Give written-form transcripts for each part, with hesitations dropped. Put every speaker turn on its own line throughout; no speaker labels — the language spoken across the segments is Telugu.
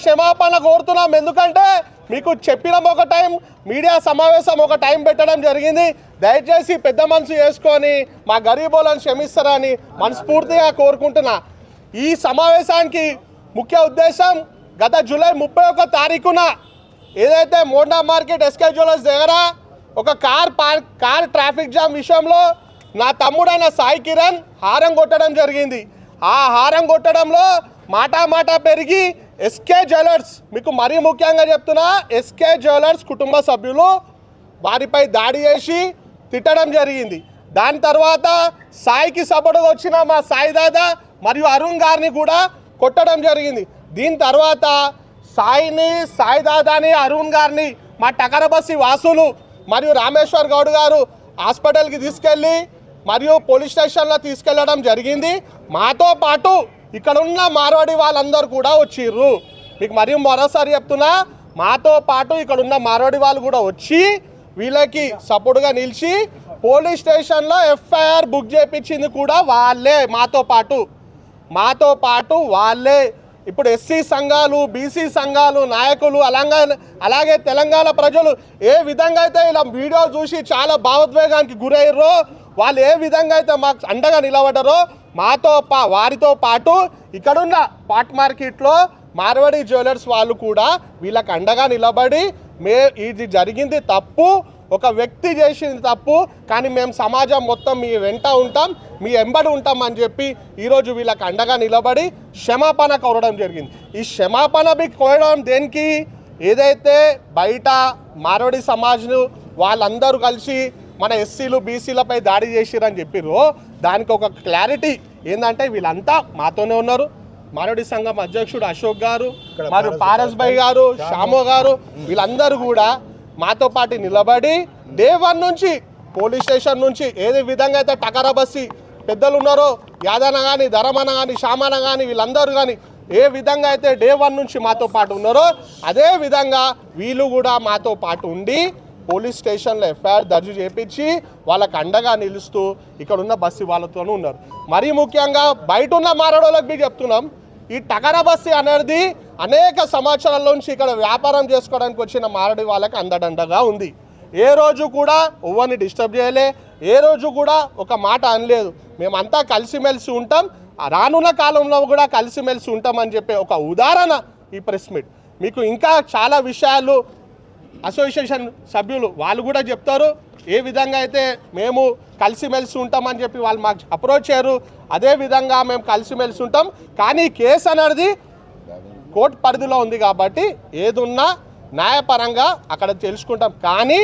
క్షమాపణ కోరుతున్నాం. ఎందుకంటే మీకు చెప్పినాం ఒక టైం, మీడియా సమావేశం ఒక టైం పెట్టడం జరిగింది. దయచేసి పెద్ద మనసు చేసుకొని మా గరీబోలను క్షమిస్తారని మనస్ఫూర్తిగా కోరుకుంటున్నా. ఈ సమావేశానికి ముఖ్య ఉద్దేశం గత జూలై 31 తారీఖున ఏదైతే మోండా మార్కెట్ ఎస్కే జ్యువెలర్స్ దగ్గర ఒక కార్ ట్రాఫిక్ జామ్ విషయంలో నా తమ్ముడైన సాయి కిరణ్ హారం కొట్టడం జరిగింది. ఆ హారం కొట్టడంలో మాట పెరిగి ఎస్కే జ్యువెలర్స్, మీకు మరీ ముఖ్యంగా చెప్తున్నా, ఎస్కే జ్యువెలర్స్ కుటుంబ సభ్యులు వారిపై దాడి చేసి తిట్టడం జరిగింది. దాని తర్వాత సాయికి సపోర్టుగా వచ్చిన మా సాయి దాదా మరియు అరుణ్ గారిని కూడా కొట్టడం జరిగింది. దీని తర్వాత సాయి దాదాని అరుణ్ గారిని మా టకరబస్సి వాసులు మరియు రామేశ్వర్ గౌడ్ గారు హాస్పిటల్కి తీసుకెళ్ళి మరియు పోలీస్ స్టేషన్లో తీసుకెళ్ళడం జరిగింది. మాతో పాటు ఇక్కడ ఉన్న మార్వాడి వాళ్ళందరూ కూడా వచ్చిర్రు. మీకు మరియు మరోసారి చెప్తున్నా, మాతో పాటు ఇక్కడ ఉన్న మార్వాడి వాళ్ళు కూడా వచ్చి వీళ్ళకి సపోర్టుగా నిలిచి పోలీస్ స్టేషన్లో ఎఫ్ఐఆర్ బుక్ చేయించింది కూడా వాళ్ళే. మాతో పాటు వాళ్ళే. ఇప్పుడు ఎస్సీ సంఘాలు, బీసీ సంఘాలు నాయకులు అలాగే తెలంగాణ ప్రజలు ఏ విధంగా అయితే ఇలా వీడియో చూసి చాలా భావోద్వేగానికి గురయ్యారో, వాళ్ళు ఏ విధంగా అయితే మాకు అండగా నిలబడ్డారో వారితో పాటు ఇక్కడున్న పాట్ మార్కెట్లో మార్వాడి జ్యువెలర్స్ వాళ్ళు కూడా వీళ్ళకి అండగా నిలబడి ఇది జరిగింది తప్పు, ఒక వ్యక్తి చేసింది తప్పు, కానీ మేము సమాజం మొత్తం మీ వెంట ఉంటాం, మీ ఎంబడి ఉంటాం అని చెప్పి ఈరోజు వీళ్ళకి అండగా నిలబడి క్షమాపణ కోరడం జరిగింది. ఈ క్షమాపణ కోరడం దేనికి? ఏదైతే బయట మార్వాడి సమాజ్ను వాళ్ళందరూ కలిసి మన ఎస్సీలు బీసీలపై దాడి చేసిరని చెప్పిర్రు, దానికి ఒక క్లారిటీ ఏంటంటే వీళ్ళంతా మాతోనే ఉన్నారు. మార్వాడి సంఘం అధ్యక్షుడు అశోక్ గారు మరియు పారస్ భాయ్ గారు, షామో గారు, వీళ్ళందరూ కూడా మాతో పాటు నిలబడి డే 1 నుంచి పోలీస్ స్టేషన్ నుంచి ఏ విధంగా అయితే టకరబస్సి పెద్దలు ఉన్నారో, యాదన కానీ, ధరమన కానీ, షామన కానీ, వీళ్ళందరూ కానీ ఏ విధంగా అయితే డే 1 నుంచి మాతో పాటు ఉన్నారో అదే విధంగా వీళ్ళు కూడా మాతో పాటు ఉండి పోలీస్ స్టేషన్లో ఎఫ్ఐఆర్ దర్జు చేయించి వాళ్ళకు అండగా నిలుస్తూ ఇక్కడ ఉన్న బస్సు వాళ్ళతోనూ ఉన్నారు. మరీ ముఖ్యంగా బయట ఉన్న మారడోళ్ళకి మీకు చెప్తున్నాం, ఈ టకరబస్సి అనేది అనేక సంవత్సరాల నుంచి ఇక్కడ వ్యాపారం చేసుకోవడానికి వచ్చిన మారడి వాళ్ళకి అందడండగా ఉంది. ఏ రోజు కూడా ఎవరిని డిస్టర్బ్ చేయలే, ఏ రోజు కూడా ఒక మాట అనలేదు. మేమంతా కలిసిమెలిసి ఉంటాం, రానున్న కాలంలో కూడా కలిసిమెలిసి ఉంటామని చెప్పే ఒక ఉదాహరణ ఈ ప్రెస్ మీట్. మీకు ఇంకా చాలా విషయాలు అసోసియేషన్ సభ్యులు వాళ్ళు కూడా చెప్తారు, ఏ విధంగా అయితే మేము కలిసిమెలిసి ఉంటామని చెప్పి వాళ్ళు మాకు అప్రోచ్ అయ్యారు, అదే విధంగా మేము కలిసిమెలిసి ఉంటాం. కానీ కేసు అనేది కోర్టు పరిధిలో ఉంది కాబట్టి ఏదున్నా న్యాయపరంగా అక్కడ తెలుసుకుంటాం. కానీ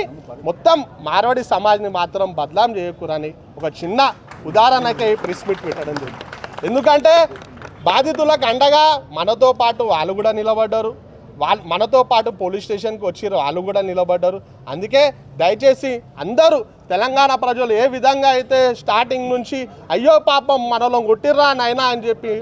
మొత్తం మార్వాడి సమాజ్ని మాత్రం బదలాం చేయకూరని ఒక చిన్న ఉదాహరణకే ఈ ప్రెస్ మీట్ పెట్టడం జరిగింది. ఎందుకంటే బాధితులకు అండగా మనతో పాటు వాళ్ళు కూడా నిలబడ్డారు, మనతో పాటు పోలీస్ స్టేషన్కి వచ్చిర్రు, వాళ్ళు కూడా నిలబడ్డారు. అందుకే దయచేసి అందరూ తెలంగాణ ప్రజలు ఏ విధంగా అయితే స్టార్టింగ్ నుంచి అయ్యో పాపం మనలో కొట్టిర్రా నాయనా అని చెప్పి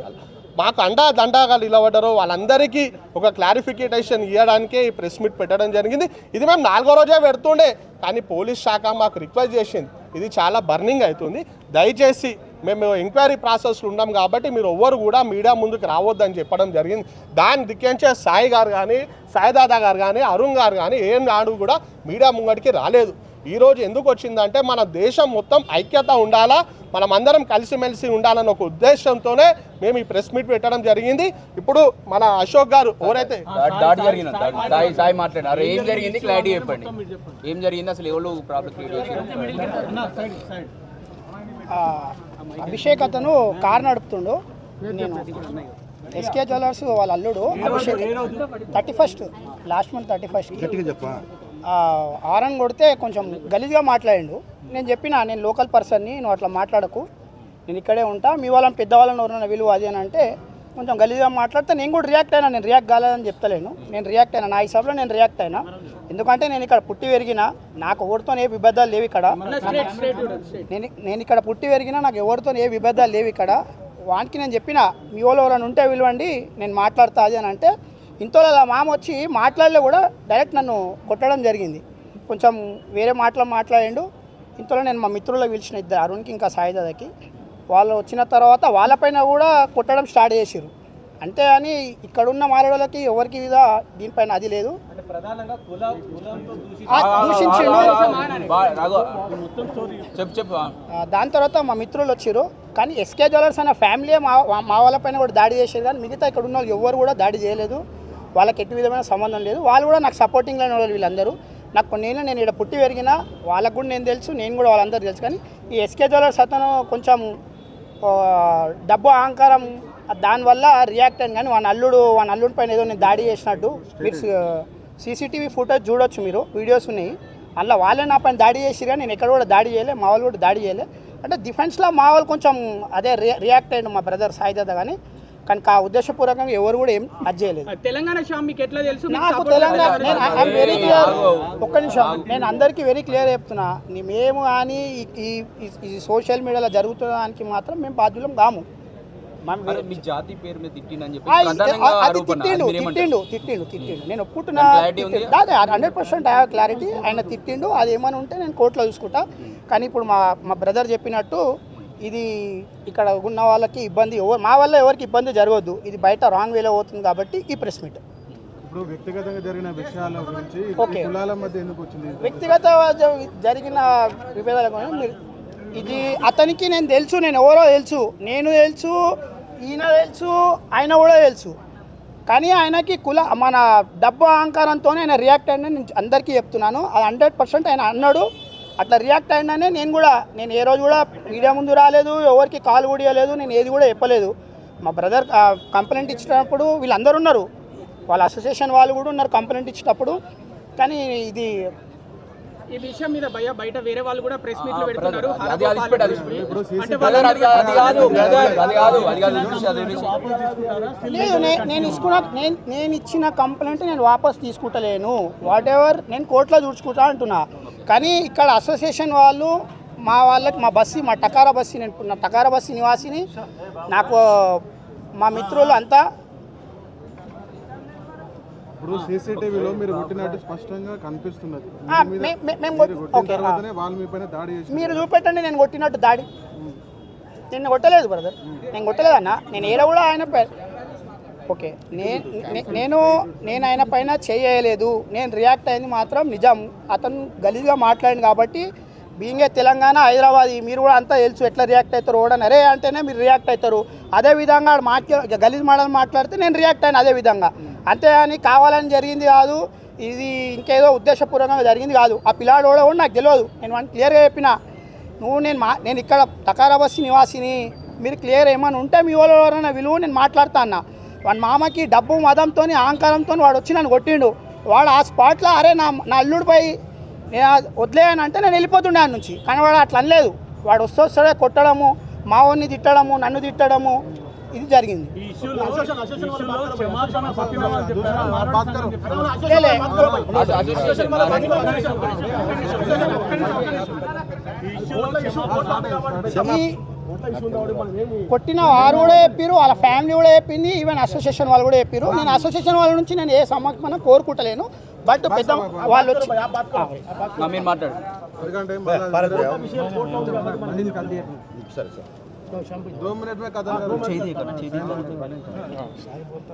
మాకు దండగా నిలబడ్డారో వాళ్ళందరికీ ఒక క్లారిఫికేషన్ ఇవ్వడానికే ఈ ప్రెస్ మీట్ పెట్టడం జరిగింది. ఇది మేము 4వ రోజే పెడుతుండే, కానీ పోలీస్ శాఖ మాకు రిక్వెస్ట్ చేసింది, ఇది చాలా బర్నింగ్ అవుతుంది, దయచేసి మేము ఎంక్వైరీ ప్రాసెస్లో ఉన్నాం కాబట్టి మీరు ఎవ్వరు కూడా మీడియా ముందుకు రావద్దని చెప్పడం జరిగింది. దాని దిక్కించే సాయి గారు కానీ, సాయిదాదా గారు కానీ, అరుణ్ గారు కానీ ఏం నాడు కూడా మీడియా ముంగడికి రాలేదు. ఈరోజు ఎందుకు వచ్చిందంటే మన దేశం మొత్తం ఐక్యత ఉండాలా, మనం అందరం కలిసిమెలిసి ఉండాలన్న ఒక ఉద్దేశంతోనే మేము ఈ ప్రెస్ మీట్ పెట్టడం జరిగింది. ఇప్పుడు మన అశోక్ గారు ఎవరైతే
సాయి మాట్లాడారు, ఏం జరిగింది క్లారిటీ చెప్పండి, ఏం జరిగింది అసలు ఎవరు ప్రాబ్లం క్రియేట్ చేశారు?
అభిషేక్ అతను కార్ నడుపుతుండు, నేను ఎస్కే జ్యువెలర్స్ వాళ్ళ అల్లుడు Abhishek 31st last month 31st Aaron కొడితే కొంచెం గలీజ్గా మాట్లాడిండు. నేను చెప్పిన, నేను లోకల్ పర్సన్ని, నువ్వు అట్లా మాట్లాడకు, నేను ఇక్కడే ఉంటా, మీ వాళ్ళని పెద్దవాళ్ళని ఎవరైనా విలువ అది అని అంటే కొంచెం గలీజ్గా మాట్లాడితే నేను కూడా రియాక్ట్ అయినా. నేను రియాక్ట్ కాలేదని చెప్తలేను, నేను రియాక్ట్ అయినా, నా హిసాబ్లో నేను రియాక్ట్ అయినా. ఎందుకంటే నేను ఇక్కడ పుట్టి పెరిగినా, నాకు ఎవరితో ఏ విభేదాలు లేవు ఇక్కడ. నేను ఇక్కడ పుట్టి పెరిగినా, నాకు ఎవరితో ఏ విభేదాలు లేవు ఇక్కడ. వానికి నేను చెప్పిన, మీ వాళ్ళు ఎవరైనా ఉంటే విలువండి, నేను మాట్లాడతా అది అని అంటే ఇంతలో మామ వచ్చి మాట్లాడలే కూడా డైరెక్ట్ నన్ను కొట్టడం జరిగింది. కొంచెం వేరే మాట్లాడిండు. ఇంతలో నేను మా మిత్రులకు పిలిచిన, ఇద్దరు అరుణ్కి ఇంకా సాయిదాదాకి, వాళ్ళు వచ్చిన తర్వాత వాళ్ళపైన కూడా కొట్టడం స్టార్ట్ చేసిర్రు. అంతే అని ఇక్కడున్న మారడోళ్ళకి ఎవరికి మీద దీనిపైన అది లేదు. దూషించిండు. దాని తర్వాత మా మిత్రులు వచ్చారు, కానీ ఎస్కే జ్యువెలర్స్ అనే ఫ్యామిలీ మా వాళ్ళపైన కూడా దాడి చేసేది, కానీ మిగతా ఇక్కడ ఉన్న వాళ్ళు ఎవరు కూడా దాడి చేయలేదు. వాళ్ళకి ఎట్టి విధమైన సంబంధం లేదు. వాళ్ళు కూడా నాకు సపోర్టింగ్లో ఉన్న వాళ్ళు వీళ్ళందరూ. నాకు కొన్నేళ్ళు నేను ఇక్కడ పుట్టి పెరిగిన వాళ్ళకు కూడా నేను తెలుసు, నేను కూడా వాళ్ళందరూ తెలుసు. కానీ ఈ ఎస్కే జ్యువెలర్స్ అతను కొంచెం డబ్బు అహంకారం దానివల్ల రియాక్ట్ అయింది. కానీ వాళ్ళ అల్లుడి పైన ఏదో నేను దాడి చేసినట్టు మీరు సీసీటీవీ ఫుటేజ్ చూడొచ్చు, మీరు వీడియోస్ ఉన్నాయి. అలా వాళ్ళే నా పైన దాడి చేసిరు, కానీ నేను ఎక్కడ కూడా దాడి చేయలే, మా వాళ్ళు కూడా దాడి చేయలే. అంటే డిఫెన్స్లో మా వాళ్ళు కొంచెం అదే రియాక్ట్ అయ్యిండు మా బ్రదర్ సాయిదాదా. కానీ ఆ ఉద్దేశపూర్వకంగా ఎవరు కూడా ఏం అది చేయలేదు.
తెలంగాణ మీకు ఎట్లా తెలుసు?
నాకు తెలంగాణ నేను వెరీ క్లియర్, ఒక్క నిమిషం, నేను అందరికీ వెరీ క్లియర్ చెప్తున్నా. మేము కానీ ఈ సోషల్ మీడియాలో జరుగుతున్న దానికి మాత్రం మేము బాధ్యులం కాము.
జాతి పేరు మీద తిట్టిండని చెప్పి
అది తిట్టిండు నేను ఒప్పుకుంటున్నా. 100% ఐ హావ్ క్లారిటీ. ఆయన తిట్టిండు, అది ఏమైనా ఉంటే నేను కోర్టులో చూసుకుంటా. కానీ ఇప్పుడు మా బ్రదర్ చెప్పినట్టు ఇది ఇక్కడ ఉన్న వాళ్ళకి ఇబ్బంది, మా వల్ల ఎవరికి ఇబ్బంది జరగవద్దు. ఇది బయట రాంగ్ వేలో అవుతుంది కాబట్టి ఈ ప్రెస్ మీట్.
ఇప్పుడు వ్యక్తిగతంగా జరిగిన విషయాల గురించి కులాల మధ్య ఎందుకు వచ్చింది?
వ్యక్తిగత జరిగిన విభేదాల గురించి ఇది అతనికి నేను తెలుసు, నేను ఎవరో తెలుసు, నేను తెలుసు, ఈయన తెలుసు, ఆయన కూడా తెలుసు. కానీ ఆయనకి మన డబ్బు అహంకారంతో ఆయన రియాక్ట్ అయినా నేను అందరికీ చెప్తున్నాను. అది 100% ఆయన అన్నాడు. అట్లా రియాక్ట్ అయినానే నేను ఏ రోజు కూడా మీడియా ముందు రాలేదు, ఎవరికి కాల్ కూడా ఇవ్వలేదు, నేను ఏది కూడా చెప్పలేదు. మా బ్రదర్ కంప్లైంట్ ఇచ్చినప్పుడు వీళ్ళందరూ ఉన్నారు, వాళ్ళ అసోసియేషన్ వాళ్ళు కూడా ఉన్నారు కంప్లైంట్ ఇచ్చినప్పుడు. కానీ
ఈ విషయం మీద బయట వేరే వాళ్ళు కూడా ప్రెస్ మీట్లు పెడుతున్నారు.
లేదు, నేను ఇచ్చిన కంప్లైంట్ నేను వాపస్ తీసుకుంటలేను. వాట్ ఎవర్ నేను కోర్టులో చూసుకుంటా అంటున్నా. కానీ ఇక్కడ అసోసియేషన్ వాళ్ళు మా బస్సు, మా టకారా బస్సు, నేను నా టకారా బస్సు నివాసిని, నాకు మా మిత్రులు అంతా.
ఇప్పుడు సీసీటీవీలో మీరు కొట్టినట్టు స్పష్టంగా కనిపిస్తున్నది.
మీరు చూపెట్టండి నేను కొట్టినట్టు దాడి. నేను కొట్టలేదు బ్రదర్, నేను కొట్టలేదన్నా. నేను ఏదో కూడా ఆయన ఓకే, నేను ఆయన పైన చేయలేదు. నేను రియాక్ట్ అయింది మాత్రం నిజం. అతను గలీజ్గా మాట్లాడింది కాబట్టి బీయింగ్ తెలంగాణ హైదరాబాద్ మీరు కూడా అంతా తెలుసు ఎట్లా రియాక్ట్ అవుతారు. ఓడని అరే అంటేనే మీరు రియాక్ట్ అవుతారు. అదేవిధంగా గలీజ్ మాట్లాడితే నేను రియాక్ట్ అయినా అదే విధంగా. అంతేగాని కావాలని జరిగింది కాదు, ఇది ఇంకేదో ఉద్దేశపూర్వకంగా జరిగింది కాదు. ఆ పిల్లాడు కూడా నాకు తెలియదు. నేను వాడిని క్లియర్గా చెప్పిన, నేను ఇక్కడ టకారా బస్సు నివాసిని, మీరు క్లియర్ ఏమైనా ఉంటే మీ వాళ్ళు ఎవరైనా విలువ నేను మాట్లాడతా అన్న. వాడి మామకి డబ్బు మదంతో అహంకారంతో వాడు వచ్చి నన్ను కొట్టిండు. వాడు ఆ స్పాట్లో అరే నా అల్లుడిపై నేను వదిలేయని అంటే నేను వెళ్ళిపోతుండే ఆయన నుంచి. కానీ వాడు అట్లా అనలేదు. వాడు వస్తాడే కొట్టడము, మా వాడిని తిట్టడము, నన్ను తిట్టడము, ఇది జరిగింది. కొట్టిన వారు కూడా చెప్పారు, వాళ్ళ ఫ్యామిలీ కూడా చెప్పింది, ఈవెన్ అసోసియేషన్ వాళ్ళు కూడా చెప్పారు. నేను అసోసియేషన్ వాళ్ళ నుంచి నేను ఏ సమక్షం కోరుకుంటలేను. బట్ పెద్ద వాళ్ళు వచ్చి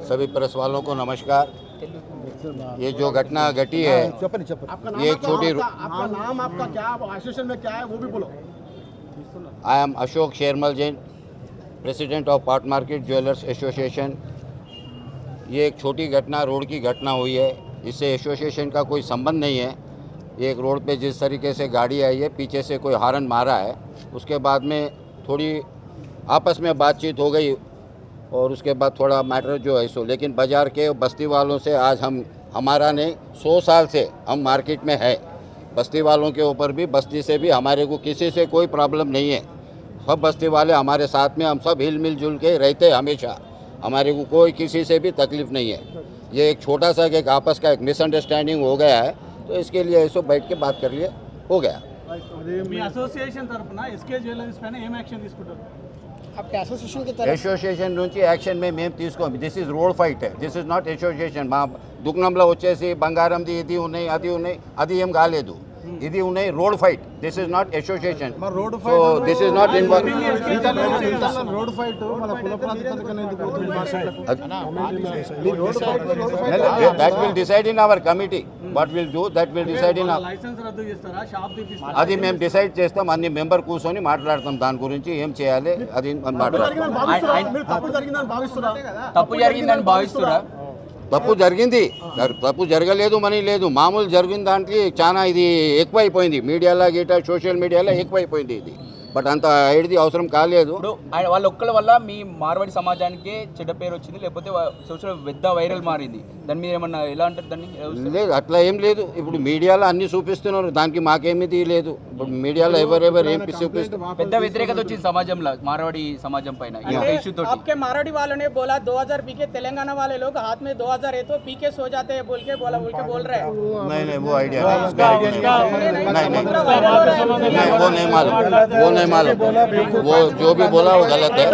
सभी प्रेस वालों को नमस्कार। ये जो घटना घटी है, ये एक छोटी
नाम आपका क्या, एसोसिएशन में क्या है वो भी बोलो।
I am Ashok शेरमल Jain, president of part market jewellers association. ये एक छोटी घटना, रोड की घटना हुई है। इससे एसोसिएशन का कोई संबंध नहीं है। ये एक रोड पे जिस तरीके से गाड़ी आई है, पीछे से कोई हारन मारा है, उसके बाद में थोड़ी आपस में बातचीत हो गई और उसके बाद थोड़ा मैटर जो है सो, लेकिन बाज़ार के बस्ती वालों से आज हमारा नहीं 100 साल से हम मार्केट में है। बस्ती वालों के ऊपर भी, बस्ती से भी हमारे को किसी से कोई प्रॉब्लम नहीं है। सब बस्ती वाले हमारे साथ में, हम सब हिल मिल जुल के रहते हमेशा। हमारे को कोई किसी से भी तकलीफ़ नहीं है। ये एक छोटा सा एक आपस का एक मिसअंडरस्टैंडिंग हो गया है, तो इसके लिए ऐसो बैठ के बात कर लिए, हो गया।
అసోసియేషన్ తరపున ఎస్కే జ్యువెలర్స్ పైన ఏం యాక్షన్ తీసుకుంటారు?
అసోసియేషన్ నుంచి యాక్షన్ మేము తీసుకోము. This is road fight, this is not association. మా దుగ్నంలో వచ్చేసి బంగారంది ఇది ఉన్నాయి, అది ఉన్నాయి, అది ఏం కాలేదు. ఇది ఉన్నాయి road fight. This is not association.
Road
so this is not involve.
Road fight మన కుల ప్రాతిపదికన ఎందుకు అవుతుంది మార్కెట్లకు?
That will decide in our committee. What will do that will decide in. అది మేము డిసైడ్ చేస్తాం. అన్ని మెంబర్ కూర్చొని మాట్లాడతాం దాని గురించి ఏం చేయాలి అది మాట్లాడతాం.
తప్పు జరిగిందని భావిస్తురా?
తప్పు జరిగింది, తప్పు జరగలేదు అని లేదు. మామూలు జరిగిన దాంట్లో చాలా ఇది ఎక్కువైపోయింది. మీడియాలో గీట సోషల్ మీడియాలో ఎక్కువైపోయింది ఇది. బట్ అంత ఐడిది అవసరం కాలేదు.
ఇప్పుడు వాళ్ళ ఒక్కల వల్ల మీ మార్వాడి సమాజానికి చెడ్డ పేరు వచ్చింది, లేకపోతే సోషల్ పెద్ద వైరల్ మారింది. దాని మీద ఏమన్నా ఎలా అంటారు దాన్ని?
లేదు, అట్లా ఏం లేదు. ఇప్పుడు మీడియాలో అన్ని చూపిస్తున్నారు, దానికి మాకేమిది లేదు. ఇప్పుడు మీడియాలో ఎవరెవరు ఏం చూపిస్తారు.
పెద్ద వ్యతిరేకత వచ్చింది సమాజంలో, మార్వాడి సమాజం పైన.
आपके मारवाड़ी वालों ने बोला 2000 पी के तेलंगाना वाले लोग हाथ में 2000 है तो पी के सो जाते हैं बोल के बोल रहे हैं।
नहीं वो आइडिया नहीं, वो नहीं मालूम, वो नहीं मालूम। वो जो भी बोला वो गलत है,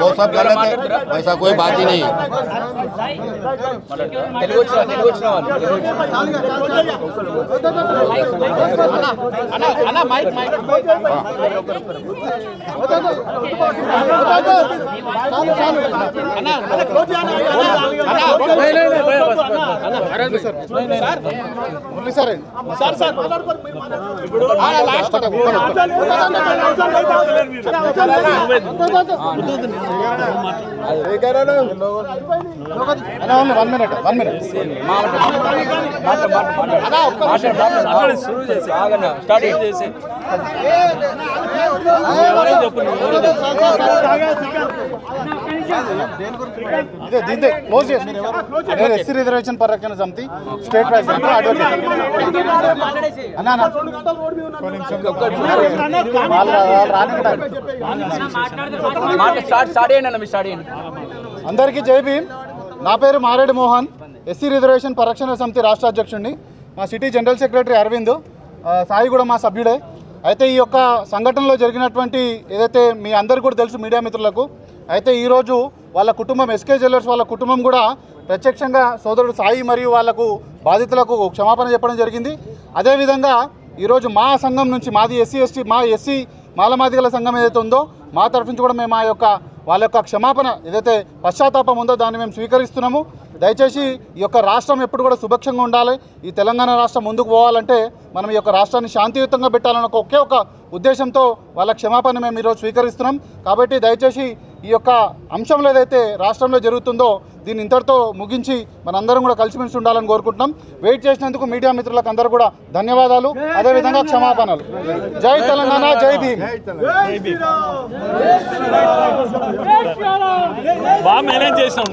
वो सब गलत है। ऐसा कोई बात ही नहीं है।
తెలుగు వచ్చిన వాళ్ళు
ఎస్సీ రిజర్వేషన్ పరిరక్షణ సమితి స్టేట్ ప్రెసిడెంట్ అందరికీ జై భీమ్. నా పేరు మారేడు మోహన్, ఎస్సీ రిజర్వేషన్ పరిరక్షణ సమితి రాష్ట్ర అధ్యక్షుడిని. మా city general secretary Arvind, Sai కూడా మా సభ్యుడే. అయితే ఈ యొక్క సంఘటనలో జరిగినటువంటి ఏదైతే మీ అందరికీ కూడా తెలుసు మీడియా మిత్రులకు, అయితే ఈరోజు వాళ్ళ కుటుంబం ఎస్కే జ్యువెలర్స్ వాళ్ళ కుటుంబం కూడా ప్రత్యక్షంగా సోదరుడు సాయి మరియు వాళ్లకు బాధితులకు క్షమాపణ చెప్పడం జరిగింది. అదేవిధంగా ఈరోజు మా సంఘం నుంచి మాది ఎస్సీ మాలమాదిగల సంఘం ఏదైతే ఉందో మా తరఫు నుంచి కూడా మేము వాళ్ళ యొక్క క్షమాపణ ఏదైతే పశ్చాత్తాపం ఉందో దాన్ని మేము స్వీకరిస్తున్నాము. దయచేసి ఈ యొక్క రాష్ట్రం ఎప్పుడు కూడా సుభిక్షంగా ఉండాలి. ఈ తెలంగాణ రాష్ట్రం ముందుకు పోవాలంటే మనం ఈ యొక్క రాష్ట్రాన్ని శాంతియుతంగా పెట్టాలన్న ఒకే ఒక ఉద్దేశంతో వాళ్ళ క్షమాపణ మేము ఈరోజు స్వీకరిస్తున్నాం. కాబట్టి దయచేసి ఈ యొక్క అంశంలో ఏదైతే రాష్ట్రంలో జరుగుతుందో దీన్ని ఇంతటితో ముగించి మనందరం కూడా కలిసిమెలిసి ఉండాలని కోరుకుంటున్నాం. వెయిట్ చేసినందుకు మీడియా మిత్రులకు అందరూ కూడా ధన్యవాదాలు, అదేవిధంగా క్షమాపణలు. జై తెలంగాణ, జై భీమ్.
బాగా మేనేజ్ చేసాం.